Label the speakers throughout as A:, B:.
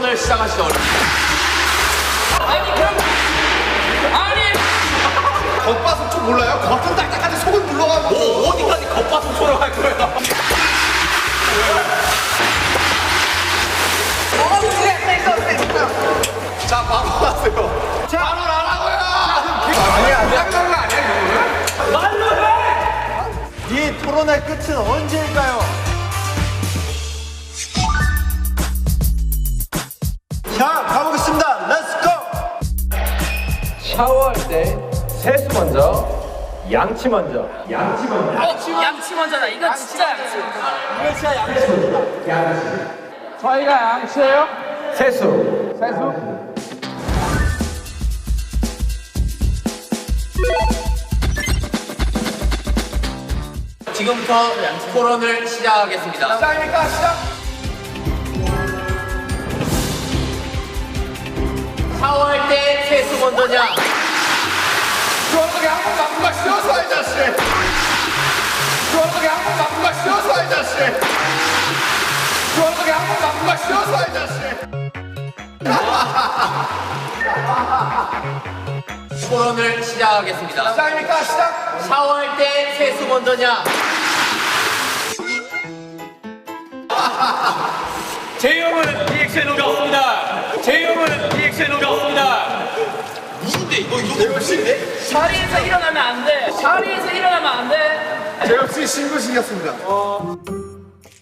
A: 토론을 시작하시죠.
B: 아니 그럼 아니
A: 겉바속촉 몰라요? 겉은 딱딱한데 속은 물러가고 뭐 어디까지 겉바속촉을 할 거예요? 자 바로 하세요. 자 바로 하라고요. 아니야 아니야
C: 말로 해! 이 토론의 끝은 언제일까요? 자, 가보겠습니다. 렛츠고!
D: 샤워할 때 세수 먼저, 양치 먼저. 양치 먼저.
B: 양치 먼저다. 이거 진짜 양치.
C: 이거 진짜 양치.
D: 저희가 양치예요? 세수.
A: 지금부터 토론을 시작하겠습니다.
C: 시작입니까? 시작!
A: 샤워할 때 세수 먼저냐?
C: 시원하게 한번 맞고 가시죠, 이 자식! 시원하게 한번 맞고 가시죠, 이 자식! 시원하게 한번 맞고 가시죠, 이 자식!
A: 토론을 시작하겠습니다.
C: 시작입니까? 시작!
A: 샤워할 때 세수 먼저냐?
D: 제 형은 리액션 오겠습니다. 제 형은 리액션 오겠습니다.
A: 누군데 이거 몇인데?
B: 자리에서 일어나면 안 돼. 자리에서 일어나면 안 돼.
C: 제 역시 신부시겠습니다.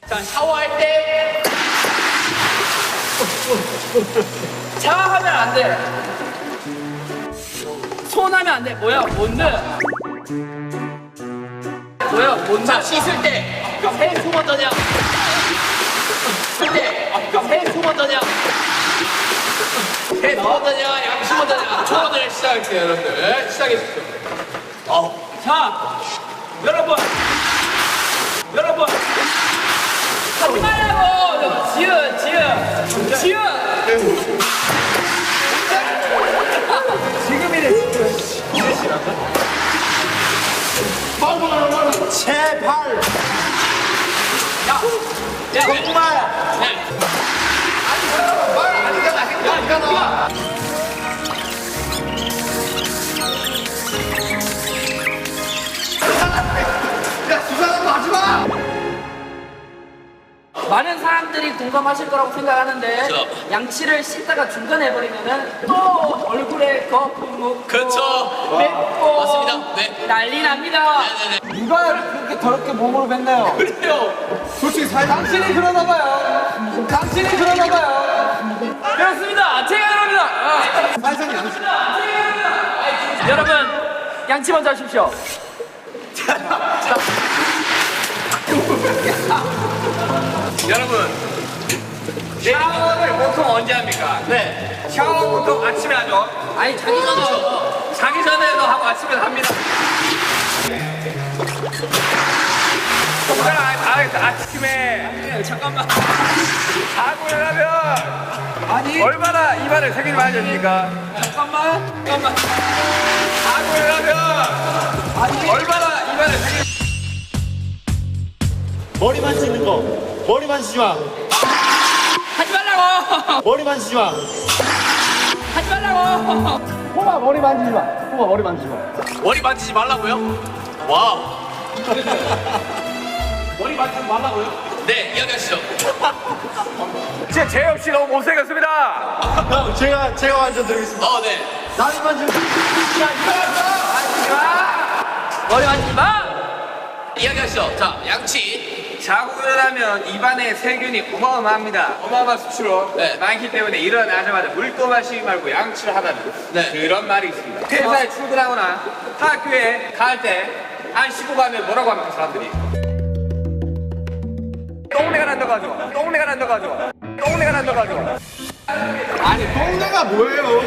A: 자 샤워할 때
B: 자하면 안 돼. 손하면 안 돼. 뭐야? 뭔데? 뭐야? 뭔데?
A: 자 씻을 때 세수 먼저냐? 씻을 때 세수 먼저냐? 세수 먼저냐? 양치 먼저냐? 토론을 시작할게요 여러분들. 시작해주세요.
B: 자, 여러분. 정말라고 지읒.
C: 제발!
A: 야,
C: 정말!
A: 야 수상한 거 하지 마.
B: 많은 사람들이 공감하실 거라고 생각하는데
A: 그쵸.
B: 양치를 씻다가 중간에 해버리면은 또 얼굴에 거품 묻고
A: 그쵸.
B: 맵고
A: 맞습니다. 네.
B: 난리 납니다.
A: 네네네.
C: 누가 그렇게 더럽게 몸으로 뱉나요?
A: 그래요.
C: 솔직히 당신이 그러나 봐요. 당신이 그러나 봐요.
B: 그렇습니다. 제가 그럽니다.
C: 살상 양식.
B: 여러분 양치 먼저 하십시오.
D: 여러분, 샤워를 보통 언제 합니까?
A: 네.
D: 샤워 보통 아침에 하죠.
B: 아니 자기 전에
D: 자기 전에도 하고 아침에 합니다. 아침에
B: 잠깐만.
D: 자고 일어나면 얼마나 입안을 세균이 많이 젖습니까?
B: 잠깐만.
D: 자고 일어나면 얼마나 입안을 세균이
C: 머리 만지는 거. 머리 만지지 마.
B: 하지 말라고.
C: 머리 만지지 마.
B: 하지 말라고.
C: 호마 머리 만지지 마. 호마 머리 만지지 마.
A: 머리 만지지 말라고요? 와우. 머리 만지지 말라고요? 네, 이야기하시죠.
D: 진짜 재혁 씨 너무 못생겼습니다.
C: 형, 제가 완전 드리겠습니다.
A: 네.
C: 나이 만지는 거.
B: 머리 만지지 마.
A: 이야기하시죠. 자, 양치.
D: 자고 일어나면 입안에 세균이 어마어마합니다. 어마어마한 수치로
A: 네.
D: 많기 때문에 일어나자마자 물도 마시지 말고 양치를 하다는
A: 네.
D: 그런 말이 있습니다. 회사에 출근하거나 학교에 갈 때 안 씻고 가면 뭐라고 합니까 사람들이? 똥내가 난다고 하죠. 똥내가 난다고 하죠. 똥내가 난다고 하죠.
C: 아니, 똥내가 뭐예요?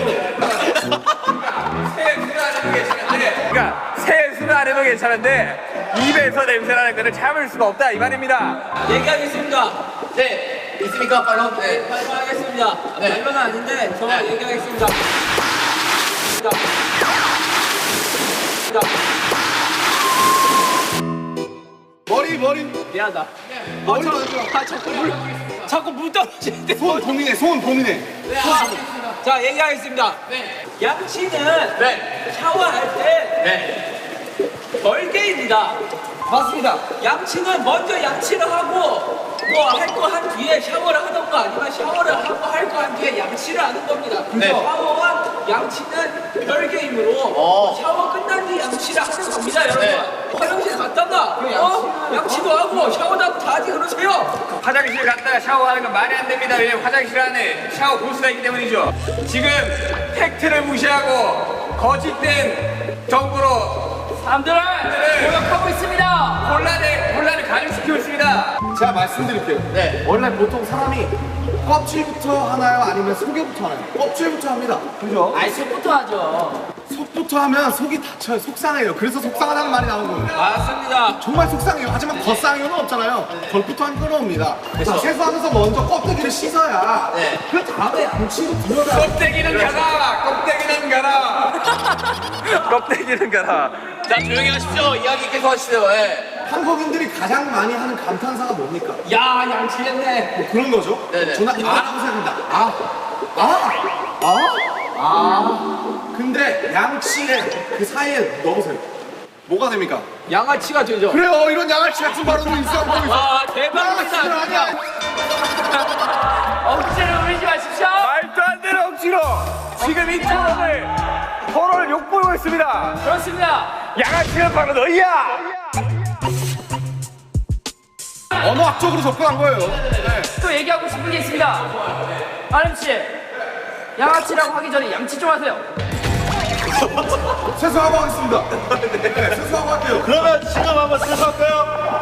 D: 세수를 안 해도 괜찮은데, 그러니까 세수를 안 해도 괜찮은데 입에서 냄새 나는 거는 참을 수가 없다 이 말입니다.
B: 얘기하겠습니다.
A: 네. 있습니까? 빨로? 네.
B: 발표하겠습니다.
A: 네.
B: 발표는 아닌데 저만
A: 네.
B: 얘기하겠습니다.
C: 머리.
B: 미안하다. 자꾸 물 떨어지는데.
A: 소원 고민해, 소원 고민해.
B: 자, 얘기하겠습니다. 양치는 샤워할 때 별개입니다. 맞습니다. 양치는 먼저 양치를 하고 뭐 할 거 한 뒤에 샤워를 하던가 아니면 샤워를 하고 할 거 한 뒤에 양치를 하는 겁니다. 샤워와 양치는 별개이므로 샤워 끝난 뒤 양치를 하는 겁니다, 여러분. 화장실 갔다가 양치도 하고 샤워도 하고 다 하지 그러세요.
D: 화장실 갔다가 샤워하는 건 말이 안 됩니다. 왜냐면 화장실 안에 샤워 부스가 있기 때문이죠. 지금 팩트를 무시하고 거짓된 정보로
B: 사람들을 공격하고 있습니다.
D: 혼란을 가중시키고 있습니다.
A: 제가 말씀드릴게요. 네. 원래 보통 사람이 껍질부터 하나요? 아니면 속에부터 하나요? 껍질부터 합니다. 그죠?
B: 아이, 속부터 하죠.
A: 속부터 하면 속이 다쳐요. 속상해요. 그래서 속상하다는 말이 나온 거예요.
B: 맞습니다.
A: 정말 속상해요. 하지만 겉상해요는 없잖아요. 겉부터 하면 끌어옵니다. 자, 세수하면서 먼저 껍데기를 씻어야 그 다음에 양치로 들어가요.
D: 껍데기는 가라! 껍데기는 가라! 껍데기는 가라.
C: 자, 조용히 하십시오. 이야기 계속 하시죠.
A: 한국인들이 가장 많이 하는 감탄사가 뭡니까?
B: 야, 양치했네.
A: 뭐 그런 거죠?
C: 네네.
A: 저는 아라고 생각합니다. 근데 양치에 그 사이에 넣으세요. 뭐가 됩니까?
B: 양아치가 되죠.
A: 그래요, 이런 양아치 같은 발언도 있어.
B: 아, 대박이다.
A: 아니야.
B: 억지로 부리지 마십시오.
D: 말도 안 되는 억지로 지금 이 토론을 욕보이고 있습니다.
B: 그렇습니다.
D: 양아치는 바로 너희야.
A: 언어학적으로 접근한 거예요. 네.
B: 또 얘기하고 싶은 게 있습니다. 아름씨, 양아치라고 하기 전에 양치 좀 하세요.
A: 세수하고 하겠습니다. 네, 세수하고 할게요.
C: 그러면 지금 한번 세수할까요?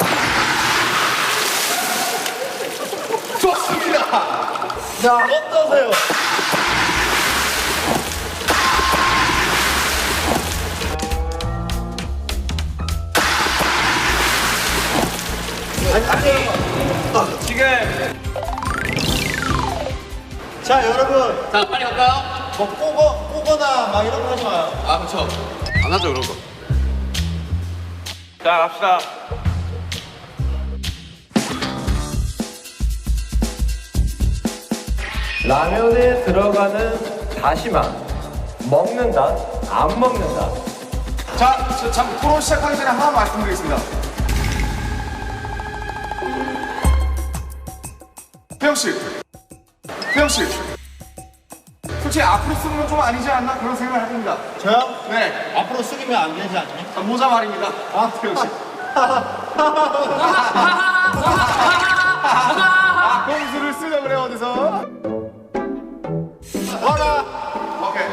A: 좋습니다.
C: 자, 어떠세요?
D: 지금
C: 자, 여러분. 자, 빨리 갈까요? 뭐 꼬거나 막 이런 거 하지 마요.
D: 아 그렇죠. 안 하죠 그런 거. 자 갑시다.
E: 라면에 들어가는 다시마 먹는다 안 먹는다.
A: 자, 참 토론 시작하기 전에 하나 말씀드리겠습니다. 태영 씨, 솔직히 앞으로 쓰는 건 좀 아니지 않나 그런 생각을 해봅니다.
C: 저요?
A: 네,
C: 앞으로 숙이면 안 되지 않나요?
A: 자, 모자 말입니다. 태영 씨. 공수를 쓰려 그래 어디서?
C: 와라.
A: 오케이.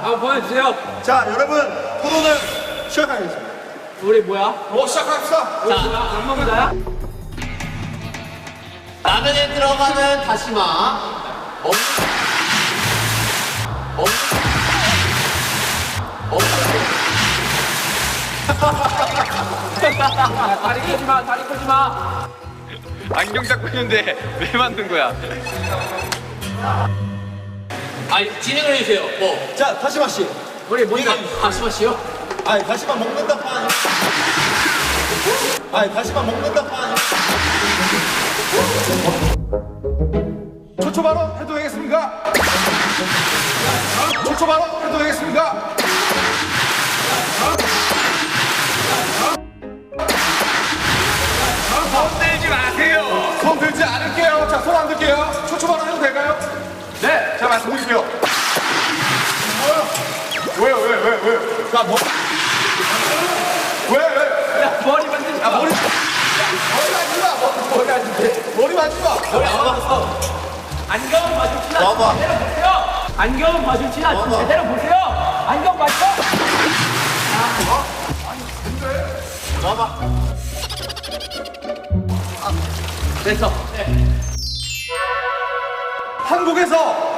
B: 한번 보여주세요.
C: 자, 여러분. 토론을 시작하겠습니다.
B: 우리 뭐야?
A: 시작합시다.
B: 자, 안 먹는다야?
C: 라면에 들어가는 다시마.
B: 다리 끄지 마, 다리 끄지 마.
D: 안경 잡고 있는데 왜 만든 거야?
C: 아니, 진행을 해주세요. 뭐. 자, 다시마 씨.
B: 우리 뭔가 다시마 씨요?
C: 아니, 다시마 먹는다 판. 아니, 다시마 먹는다 판.
A: 초초 발언 해도 되겠습니까? 초초 발언 해도 되겠습니까?
D: 손 들지 마세요.
A: 손 들지 않을게요. 자, 손 안 들게요. 초초 발언 해도 될까요? 네, 자, 말씀드릴게요. 왜요? 자, 뭐? 왜?
B: 야, 머리 만지지 마.
A: 머리 만지지 마. 머리 만지지 마.
B: 안경은 마주치나
C: 와봐.
B: 제대로 보세요. 안경은 마주치나 제대로 보세요. 안경 맞죠?
C: 와봐.
B: 됐어.
A: 한국에서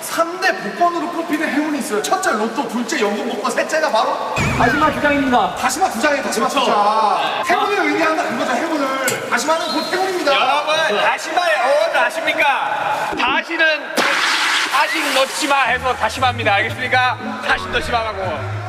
A: 3대 복권으로 꼽히는 행운이 있어요. 첫째 로또, 둘째 연금 복권, 셋째가 바로
B: 마지막 주장입니다.
A: 다시마 두 장이에요. 다시마 두 장. 행운을 의미한다 그거죠. 행운을. 다시마는 곧 행운입니다.
D: 여러분 다시마의 어원을 아십니까? 다시는 아직 넣지 마 해서 다시마입니다. 알겠습니까? 다시 넣지 말라고.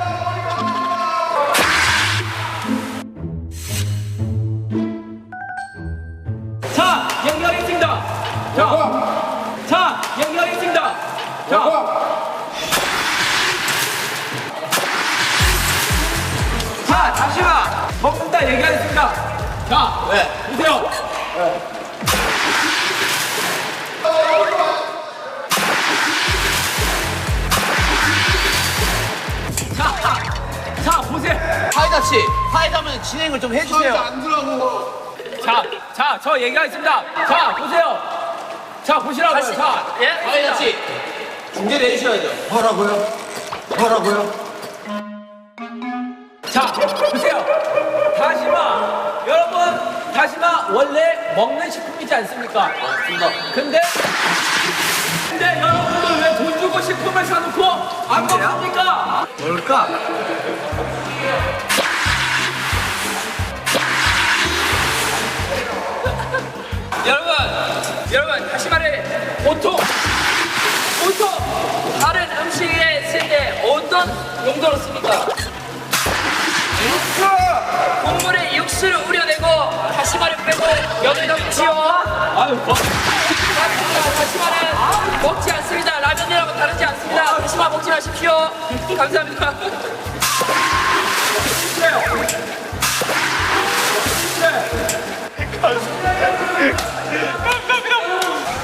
B: 제가 얘기하겠습니다. 자, 보세요. 자, 보세요.
A: 사이다 씨, 사이다면 진행을 좀 해주세요.
C: 안 들어가고.
B: 자, 저 얘기하겠습니다. 자, 보세요. 자, 보시라고요. 자,
A: 사이다 씨, 중재를 해주셔야죠. 뭐라고요?
B: 자, 보세요. 다시마. 여러분, 다시마 원래 먹는 식품이지 않습니까?
A: 맞습니다.
B: 근데 여러분들 왜 돈 주고 식품을 사놓고 안 먹습니까?
A: 뭘까?
B: 여러분, 다시마를 보통 다른 음식에 쓸 때 어떤 용도로 씁니까? 국물에 육수를 우려내고 다시마를 빼고 면을 넣지요. 아유, 다시마는 먹지 않습니다. 라면이라고 다르지 않습니다. 다시마 먹지 마십시오. 감사합니다.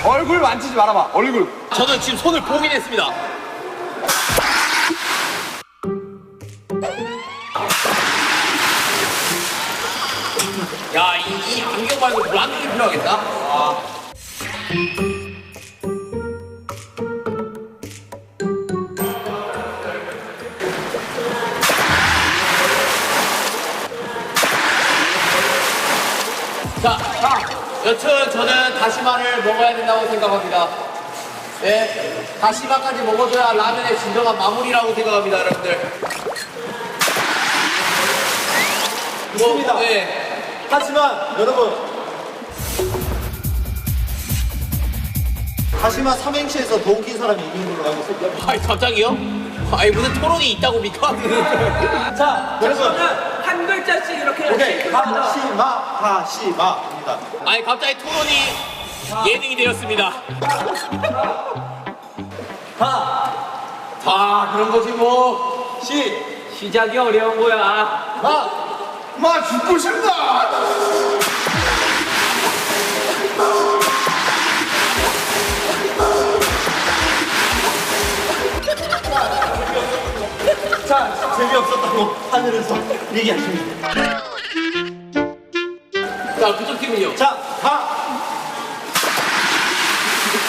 C: 얼굴 만지지 말아봐. 얼굴.
A: 저는 지금 손을 봉인했습니다. 야, 이 안경 말고 안경이 필요하겠다. 자, 여튼 저는 다시마를 먹어야 된다고 생각합니다. 네, 다시마까지 먹어줘야 라면의 진정한 마무리라고 생각합니다, 여러분들.
E: 좋습니다.
A: 네.
E: 하지만 여러분, 다시마 삼행시에서 더 웃긴 사람이 이긴 걸로 알고 있습니다.
A: 아니, 갑자기요? 아니, 무슨 토론이 있다고 믿고
E: 자, 여러분,
B: 저는 한 글자씩 이렇게
E: 오케이, 다시마입니다.
A: 아니, 갑자기 토론이 예능이 되었습니다. 다 그런 거지 뭐.
B: 시작이 어려운 거야.
C: 마 죽고 싶다.
E: 자, 재미없었다고 하늘에서 얘기하십니다.
A: 자, 그쪽 팀은요?
E: 자,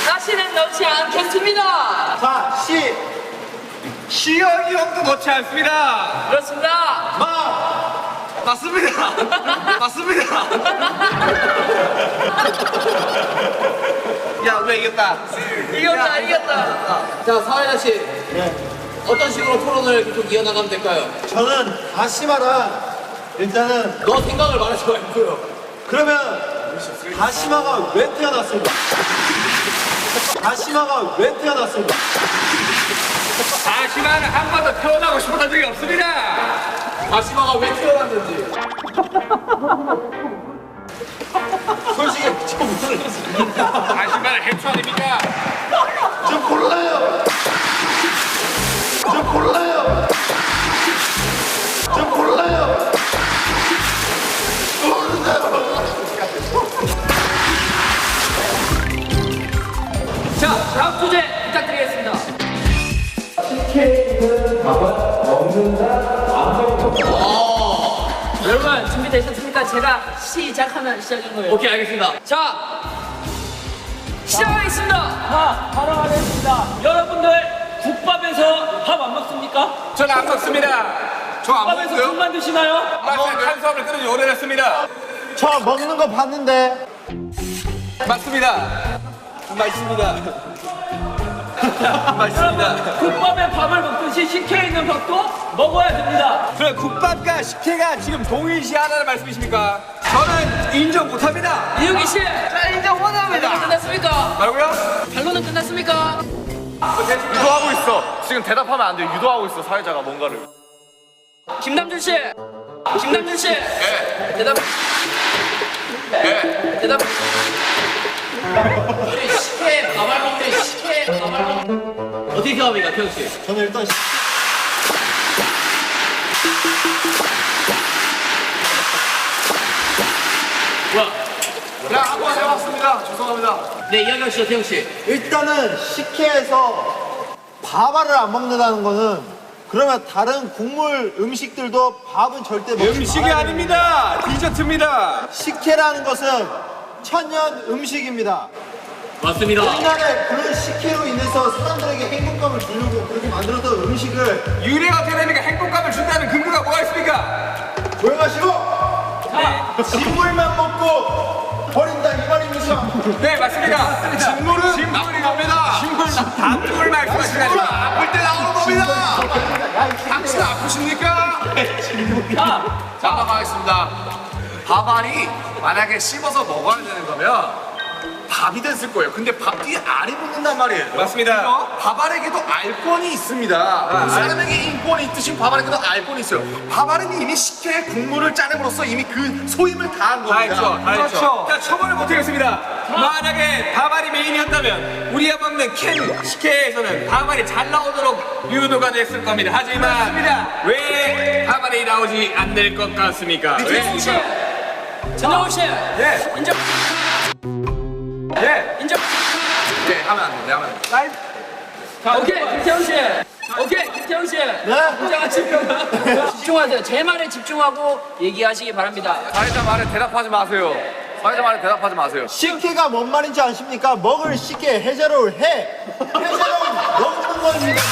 B: 다시는 넣지 않겠습니다.
E: 자,
C: 시영이 형도 넣지 않습니다.
B: 그렇습니다.
C: 맞습니다. 맞습니다. 야, 왜 이겼다?
B: 이겼다.
A: 자, 사회자 씨.
E: 네.
A: 어떤 식으로 토론을 계속 이어나가면 될까요?
E: 저는 다시마랑 일단은
A: 너 생각을 말하지 말고요.
E: 그러면 다시마가 왜 태어났을까? 다시마가 왜 태어났을까?
D: 다시마는 한 번도 태어나고 싶었던 적이 없습니다.
A: 다시마가 왜 태어났는지.
E: 솔직히 좀 모르겠습니다.
D: 다시마를 해초 아닙니까?
E: 좀 골라요.
B: 자, 다음 주제 부탁드리겠습니다.
E: 케이크는 밥은 먹는다, 안 먹는다.
B: 여러분 준비되셨습니까? 제가 시작하면 시작인 거예요.
A: 오케이, 알겠습니다.
B: 자, 시작하겠습니다. 바로 하겠습니다. 여러분들 국밥에서 밥 안 먹습니까?
D: 저는 안 먹습니다. 저 안
B: 국밥에서
D: 먹고요.
B: 국만 드시나요?
D: 탄수화물 끊은 지 오래됐습니다.
E: 저 먹는 거 봤는데.
D: 맞습니다.
B: 여러분 국밥에 밥을 먹듯이 식혜에 있는 밥도 먹어야 됩니다.
D: 그럼 국밥과 식혜가 지금 동일시하다는 말씀이십니까? 저는 인정 못합니다.
B: 이유기 씨, 자 인정 원합니다. 결론 끝났습니까?
D: 뭐라고요?
B: 결론은 끝났습니까?
C: 유도하고 있어. 지금 대답하면 안 돼. 유도하고 있어, 사회자가 뭔가를.
B: 김남준 씨, 대답. 대답.
A: 우리 식혜 밥알 먹는 식혜 밥알 먹는. 어떻게 생각합니까, 태현 씨?
E: 저는 일단
A: 그냥 한번 해봤습니다. 죄송합니다.
B: 네, 이야기하시죠, 태영 씨.
E: 일단은 식혜에서 밥알을 안 먹는다는 거는 그러면 다른 국물 음식들도 밥은 절대 먹지
D: 음식이
E: 말아야
D: 아닙니다. 디저트입니다.
E: 식혜라는 것은 천연 음식입니다.
B: 맞습니다.
E: 옛날에 그런 식혜로 인해서 사람들에게 행복감을 주려고 그렇게 만들었던 음식을
D: 유래가 어떻게 됩니까? 행복감을 준다는 근거가 뭐가 있습니까?
E: 조용하시고 진물만 먹고 버린다 이 말입니까?
D: 네, 맞습니다.
A: 진물은 나쁜 겁니다.
D: 단물 말씀하시는
A: 아플 때 나오는 겁니다. 당신 아프십니까? 자, 가겠습니다. 밥알이 만약에 씹어서 먹어야 되는 거면 밥이 됐을 거예요. 근데 밥 뒤에 알이 붙는단 말이에요.
D: 맞습니다.
A: 밥알에게도 알권이 있습니다. 사람에게 인권이 있듯이 밥알에게도 알권이 있어요. 밥알은 이미 식혜의 국물을 짜냄으로써 이미 그 소임을 다한
D: 다
A: 겁니다.
D: 했죠, 다 했죠. 자, 처벌을 못하겠습니다. 만약에 밥알이 메인이었다면 우리가 먹는 캔 식혜에서는 밥알이 잘 나오도록 유도가 됐을 겁니다. 하지만 왜 밥알이 나오지 않을 것 같습니까?
B: 진정훈 씨. 진정훈 씨.
D: 예.
B: 인정.
D: 예.
B: 인정.
A: 네, 하면 안 돼. 네, 하면 안 돼.
B: 자, 오케이, 김태형 씨. 오케이, 김태형 씨. 인정하십니까? 집중하세요. 제 말에 집중하고 얘기하시기 바랍니다.
C: 사회자 말에 대답하지 마세요. 사회자 말에 대답하지 마세요.
E: 식혜가 뭔 말인지 아십니까? 먹을 식혜 해제로를 해 해제로를 먹는 겁니다.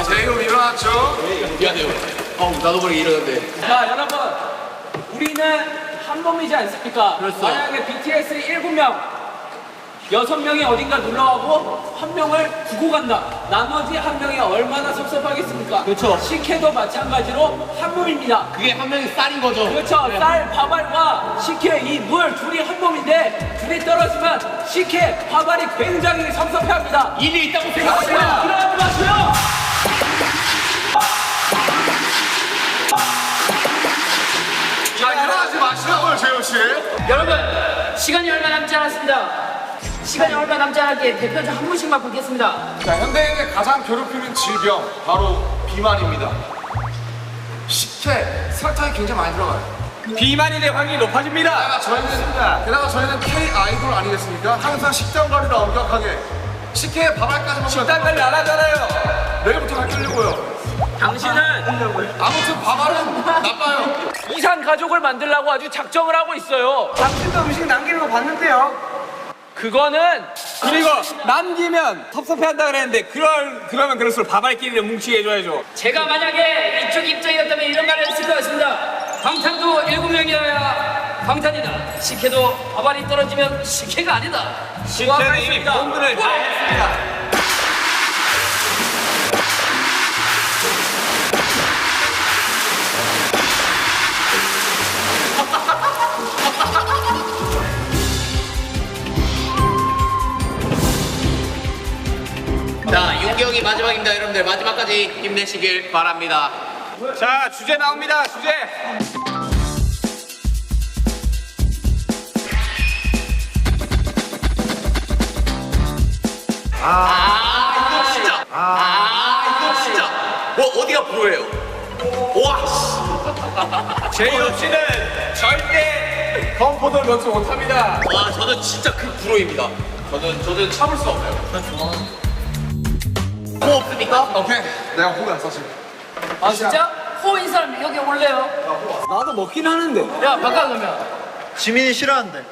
A: 제이홉 일어났죠?
B: 미안해요. 나도 모르게 이러는데. 자, 여러분. 우리는 한 몸이지 않습니까? 만약에 BTS 7명, 6명이 어딘가 놀러가고 한 명을 두고 간다. 나머지 한 명이 얼마나 섭섭하겠습니까? 그렇죠. 식혜도 마찬가지로 한 몸입니다.
A: 그게 한 명이 쌀인 거죠.
B: 그렇죠. 쌀, 밥알과 식혜, 이 물 둘이 한 몸인데 둘이 떨어지면 식혜, 밥알이 굉장히 섭섭해합니다. 일리 있다고 생각합니다. 그러지 마세요.
A: 자, 일어나지 마시라고요, 재현 씨.
B: 여러분, 시간이 얼마 남지 않았습니다. 시간이 얼마 남지 않았기에 대표자 한 분씩만 받겠습니다.
A: 자, 현대인의 가장 괴롭히는 질병 바로 비만입니다. 식혜, 설탕이 굉장히 많이 들어가요.
D: 비만이 될 확률이 높아집니다.
A: 게다가 저희는 K 아이돌 아니겠습니까? 항상 식단 관리를 엄격하게 식혜에 밥알까지 먹으면
D: 식단 관리 안 하잖아요.
A: 내일부터 가르치려고요.
B: 당신은
A: 아무튼 밥알은 나빠요.
B: 이산 가족을 만들려고 아주 작정을 하고 있어요.
D: 당신도 음식 남기는 거 봤는데요.
B: 그거는
D: 그리고 남기면 섭섭해한다 그랬는데 그러면 그럴수록 밥알끼리를 뭉치게 해줘야죠.
B: 제가 만약에 이쪽 입장이었다면 이런 말을 했을 것 같습니다. 방탄도 7명이어야 방탄이다. 식혜도 밥알이 떨어지면 식혜가 아니다.
D: 저는 이미 본분을 다 했습니다.
F: 자, 윤경이 마지막입니다, 여러분들. 마지막까지 힘내시길 바랍니다.
D: 자, 주제 나옵니다. 주제.
F: 이거 진짜. 어디가 프로예요? 와, 씨.
D: 제이홉 씨는 절대 건포도를 넣지 못합니다.
F: 와, 저는 진짜 그 프로입니다. 저는 참을 수 없어요. 호 없습니까?
A: 오케이. 내가 호구야, 사실.
B: 아 진짜? 호인 사람 여기 올래요?
D: 나도 먹긴 하는데.
B: 야 바꿔 그러면.
E: 지민이 싫어한대.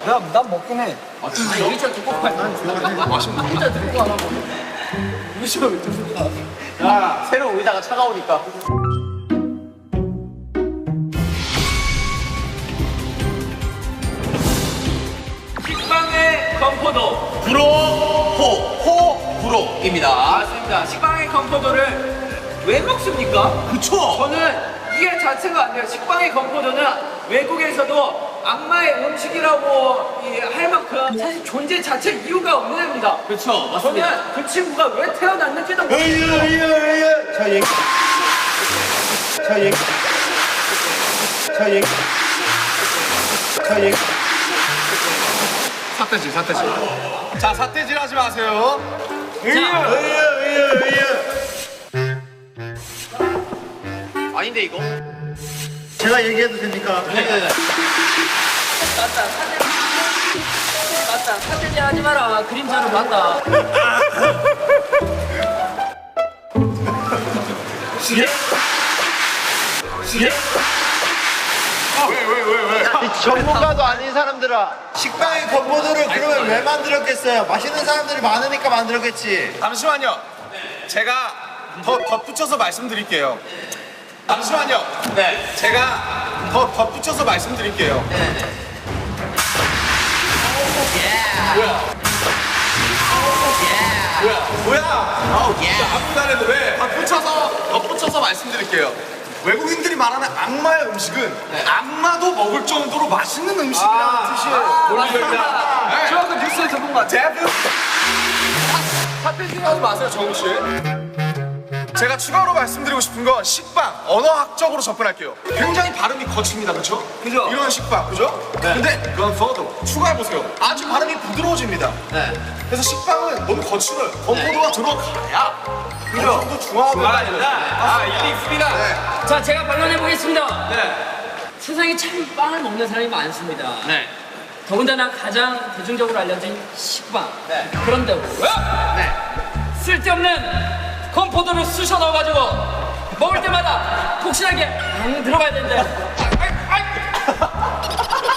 D: 난 먹긴 해.
B: 아 여기 저 두고 가.
A: 맛있는
B: 진짜 들고 가라고.
F: 야, 새로운 의자가 차가우니까.
B: 식빵의 건포도.
F: 프로입니다.
B: 맞습니다. 식빵의 건포도를 왜 먹습니까?
F: 그쵸?
B: 저는 이게 자체가 안 돼요. 식빵의 건포도는 외국에서도 악마의 음식이라고 할 만큼 사실 존재 자체 이유가 없는 애입니다.
F: 그쵸, 맞습니다.
B: 저는 그 친구가 왜 태어났는지도 모르겠어요.
E: 자 얘기. 자 얘기. 자 얘기. 자 얘기.
A: 사태질. 자, 사태질 하지 마세요.
E: 의여.
F: 아닌데 이거?
E: 제가 얘기해도 됩니까?
B: 맞다. 사대지 하지 마라. 그림자로 간다.
E: 이 전문가도 아닌 사람들아, 식빵의 건포도를 그러면 왜 만들었겠어요? 맛있는 사람들이 많으니까 만들었겠지.
A: 잠시만요. 제가 더 덧붙여서 말씀드릴게요. 잠시만요.
F: 네.
A: 제가 더 덧붙여서 말씀드릴게요. 뭐야? 아무도 안 해도 왜? 덧붙여서 말씀드릴게요. 외국인들이 말하는 악마의 음식은 악마도 먹을 정도로 맛있는 음식이라는 뜻이에요.
B: 맞습니다.
A: 저 그 뉴스의 전문가 데브. 사태 하지 마세요, 정우 씨. 제가 추가로 말씀드리고 싶은 건 식빵, 언어학적으로 접근할게요. 굉장히 발음이 거칩니다, 그렇죠?
B: 그죠?
A: 이런 식빵, 그죠? 근데 건포도 추가해보세요. 아주 발음이 부드러워집니다. 그래서 식빵은 너무 거칠어요. 건포도가 들어가야 그 정도 중화가 된다.
D: 아, 이게 있습니다.
A: 네.
B: 자, 제가 반론해 보겠습니다.
D: 네.
B: 세상에 참 빵을 먹는 사람이 많습니다.
F: 네.
B: 더군다나 가장 대중적으로 알려진 식빵.
F: 네.
B: 그런데 왜? 쓸데없는 건포도를 쑤셔 넣어가지고 먹을 때마다 폭신하게 안 들어가야 되는데.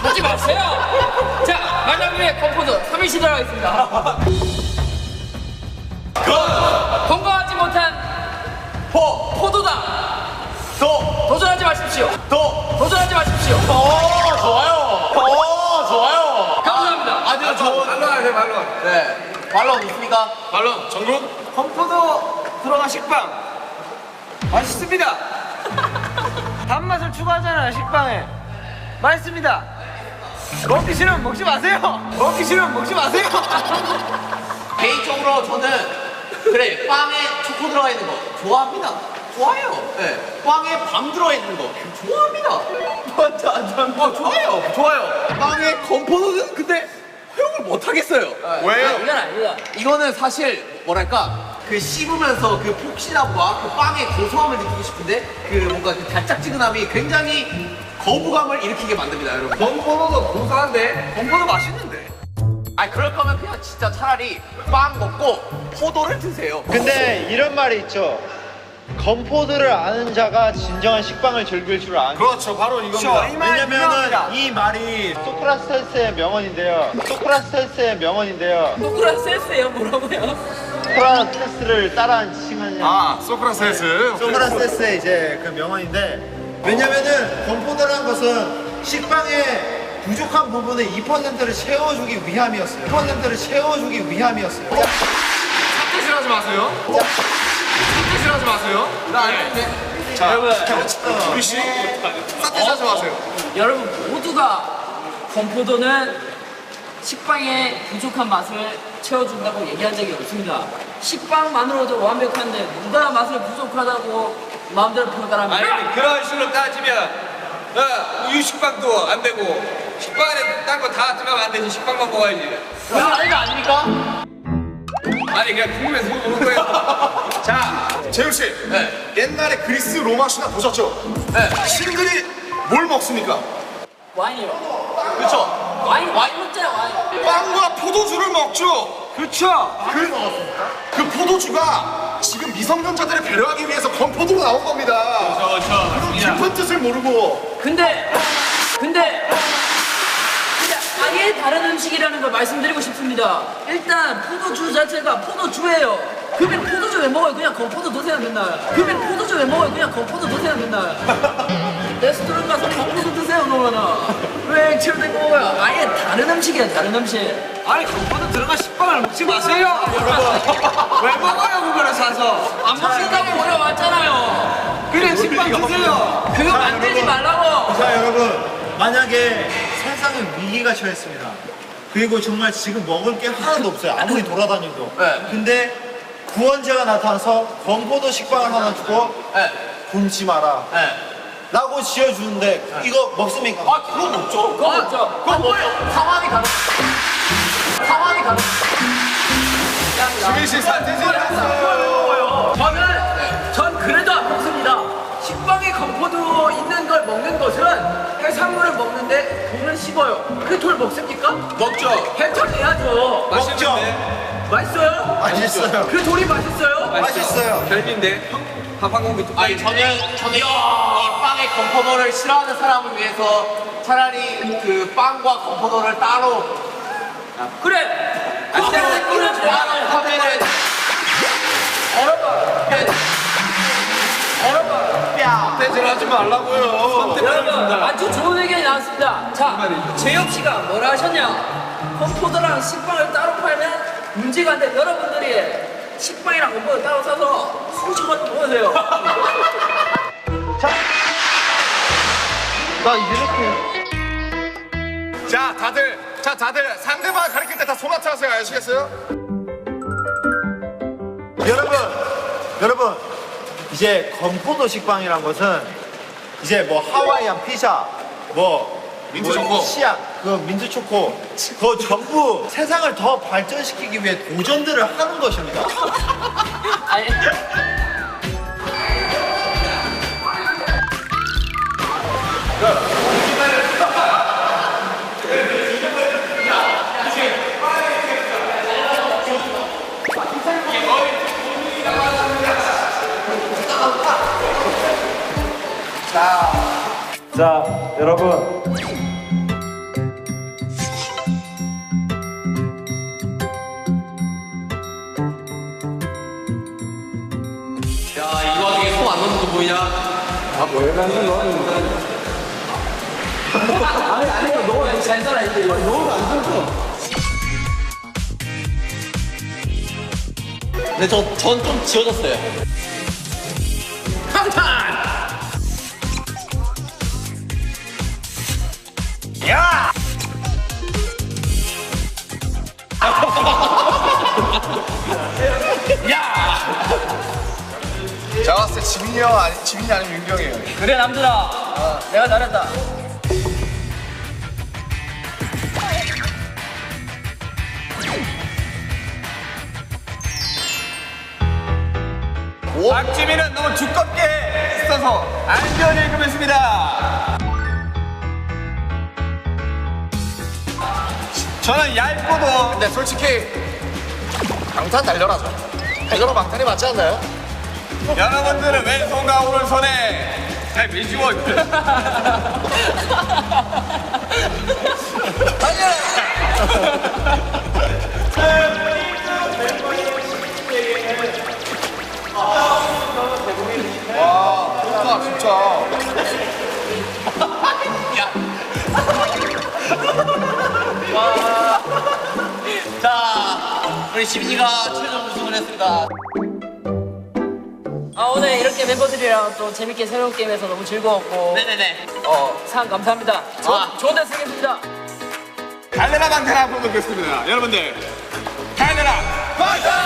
B: 하지 마세요. 자, 만약 위에 건포도 3일씩 들어가겠습니다. 건강하지 못한 포도다. 도전하지 마십시오. 도전하지 마십시오.
F: 좋아요.
B: 감사합니다.
F: 아주 좋은.
D: 말로 말로.
F: 네. 말로 있습니까?
A: 말론 정국.
D: 건포도 들어간 식빵 맛있습니다. 단맛을 추가하잖아요, 식빵에. 맛있습니다. 먹기 싫으면 먹지 마세요. 먹기 싫으면 먹지 마세요.
F: 개인적으로 저는 그래 빵에 초코 들어가 있는 거 좋아합니다. 좋아요. 네. 빵에 밤 들어가 있는 거 좋아합니다. 좋아요. 빵에 건포도는 근데 허용을 못 하겠어요.
A: 왜요?
B: 이건 아니다.
F: 이거는 사실 뭐랄까 그 씹으면서 그 폭신함과 그 빵의 고소함을 느끼고 싶은데 그 뭔가 그 달짝지근함이 굉장히 거부감을 일으키게 만듭니다, 여러분.
D: 건포도도 고소한데 건포도 맛있는데.
F: 아니 그럴 거면 그냥 진짜 차라리 빵 먹고 포도를 드세요.
E: 근데 이런 말이 있죠. 건포도를 아는 자가 진정한 식빵을 즐길 줄 아는.
A: 그렇죠, 바로 이겁니다.
E: 왜냐면은 이 말이 소크라테스의 명언인데요.
B: 노크라세스예요. 뭐라고요?
E: 소크라테스를 따라한 칭하냐.
A: 아, 소크라테스.
E: 소크라테스의 이제 그 명언인데, 왜냐면은 건포도라는 것은 식빵의 부족한 부분의 2%를 채워주기 위함이었어요. 2%를 채워주기 위함이었어요.
A: 사태질하지 마세요. 사태질하지 마세요.
F: 나 아닌데.
A: 자,
B: 여러분.
A: 우리 씨, 사태질하지 마세요.
B: 여러분 모두가 건포도는 식빵의 부족한 맛을 채워준다고 얘기한 적이 없습니다. 식빵만으로도 완벽한데 누가 맛을 부족하다고 마음대로 평가합니까?
D: 아니 그런 식으로 따지면 우유 식빵도 안 되고 식빵에 딴 거 다 들어가면 안 되지. 식빵만 먹어야지.
F: 그건 아닙니까?
D: 아니 그냥 궁금해서 먹는 거예요.
A: 자, 재우 씨. 옛날에 그리스 로마 신화 보셨죠? 신들이 뭘 먹습니까?
B: 와인이요.
F: 그렇죠.
B: 와인 먹잖아요. 와인.
A: 빵과 포도주를 먹죠.
D: 그렇죠.
A: 그 포도주가 지금 미성년자들을 배려하기 위해서 건포도로 나온 겁니다. 그런 깊은 뜻을 모르고.
B: 근데 아예 다른 음식이라는 걸 말씀드리고 싶습니다. 일단 포도주 자체가 포도주예요. 그러면 포도주 왜 먹어요? 그냥 건포도 드세요 맨날. 그러면 포도주 왜 먹어요? 그냥 건포도 드세요 맨날. 레스토랑 가서 건포도 드세요 그러면은. 왜 액체로 된 거야? 아예 다른 음식이야 다른 음식.
D: 아니 건포도 들어간 식빵을 먹지 마세요. 여러분. 왜 먹어요 그거를 사서?
B: 안 먹는다고 올라왔잖아요.
D: 그냥 식빵 드세요.
B: 그거 만들지 말라고.
E: 자, 여러분, 만약에 세상에 위기가 처했습니다. 그리고 정말 지금 먹을 게 하나도 없어요. 아무리 돌아다녀도. 근데 구원자가 나타나서 건포도 식빵을 하나 주고 굶지 마라 라고 지어주는데 이거 먹습니까?
F: 아 그건 없죠.
B: 그거 없죠.
F: 그건 뭐예요? 상황이 가능.
A: 지민 씨 사태질 했어요.
B: 전 그래도 안 먹습니다. 식빵에 건포도 있는 걸 먹는 것은 해산물을 먹는데 돌을 씹어요. 그 돌 먹습니까?
D: 먹죠.
B: 해쳐내야죠.
D: 맛있는데?
B: 맛있어요?
E: 맛있어요.
B: 그 돌이 맛있어요?
E: 맛있어요.
D: 별비인데 밥한공기
F: 아니 저는 이 빵에 건포도를 싫어하는 사람을 위해서 차라리 그 빵과 건포도를 따로
B: 그래.
F: 따로 하면은
C: 떼질 하지 말라고요.
B: 여러분 아주 좋은 의견이 나왔습니다. 자, 재혁 씨가 뭐라 하셨냐? 건포도랑 식빵을 따로 팔면 문제가 안 돼. 여러분들이 식빵이랑 건포도 따로 사서 숭늉한 좀 먹으세요.
C: 자, 다들 상대방 가리킬 때 다 소나타 하세요. 아시겠어요?
E: 여러분, 이제 건포도 식빵이란 것은 이제 뭐 하와이안 피자, 뭐
C: 민트 초코.
E: 치약, 그 민트 초코, 그거 전부 세상을 더 발전시키기 위해 도전들을 하는 것입니다.
B: 아니.
E: 자, 여러분.
F: 야 이 와중에 손 안 넣는 거 보이냐?
B: 잘 살아 이제.
F: 근데 전 좀 지워졌어요.
C: 제가 봤을 때 지민이 아니면 윤경이에요.
B: 그래 남들아. 내가 잘했다.
D: 박지민은 너무 두껍게 써서 안전을 읽으면습니다. 저는 얇고도
C: 근데 솔직히 방탄 달려라죠. 달려라 방탄이 맞지 않나요?
D: 여러분들은 왼손과 오른손에 잘 미주어 있어요.
C: 와, 좋다 진짜.
F: 자 우리 지민이가 최종 우승을 했습니다.
B: 아 오늘 이렇게 멤버들이랑 또 재밌게 새로운 게임해서 너무 즐거웠고
F: 네네네.
B: 상 감사합니다. 좋은 데 쓰겠습니다.
D: 갈래라 방탄 앞으로 놓겠습니다. 여러분들 갈래라 방탄!